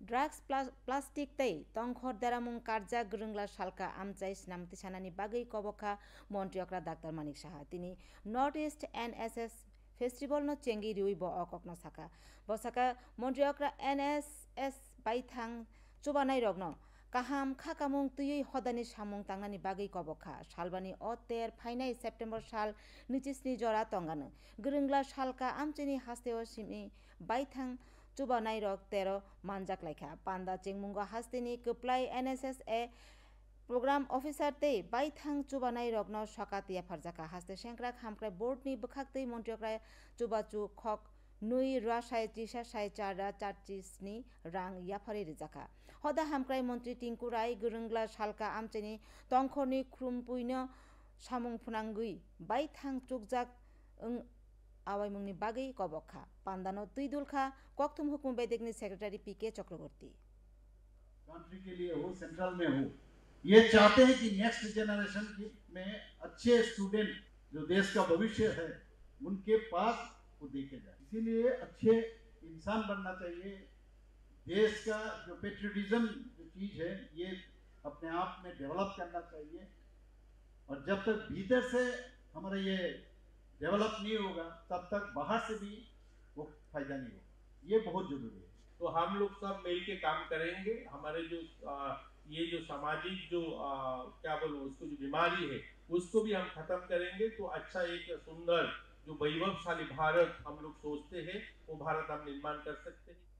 Drugs plastic तै तंखर देरामुं कारजा गोरोंग्ला सालका आमचाइ स्नामति सानानि बागै कबखा मन्त्रियकरा डाक्टर मानिक साहा तिनी नर्थ ईस्ट एनएसएस फेस्टिवल नो चेंगी रिउइ ब अककनो साका बसाका मन्त्रियकरा एनएसएस बाइथां चुबानाय रगनो kaham khakamung tuyui hodani samung tangnani bagui kobokha salbani o ter phainai September sal nichisni jora tongano gorongla salka amchini hasteo simi baithang chubanai rok tero manjak laikha panda chingmungo hastini kuplai NSS e program officer te baithang chubanai rokno sakatiya pharjaka haste sengkra khamkrai board ni bukhaktei montriokrai chubachu khok nui rasai tisa sai chara charchisni rang yapari rijaka hoda hamkrai mantri tinku rai gorongla salka amchini tongkhorni krumpuino samung phunangui baithang chukjak awaimungni bagui kobokha pandano tuidulkha kokthum hukum bedekni secretary PK चक्रवर्ती country के लिए हो central में हो ये चाहते हैं कि next generation में अच्छे स्टूडेंट जो देश का भविष्य है उनके पास को देखे जाए इसीलिए अच्छे इंसान बनना चाहिए देश का जो पेट्रियटिज्म जो चीज है ये अपने आप में डेवलप करना चाहिए और जब तक भीतर से हमारा ये डेवलप नहीं होगा तब तक बाहर से भी वो फायदा नहीं होगा ये बहुत जरूरी है तो हम लोग सब मिल के काम करेंगे हमारे जो ये जो सामाजिक जो क्या बोलूं उसको जो बीमारी है उसको भी हम खत्म करेंगे तो अच्छा एक सुंदर जो वैभवशाली भारत हम लोग सोचते हैं वो भारत हम निर्माण कर सकते हैं।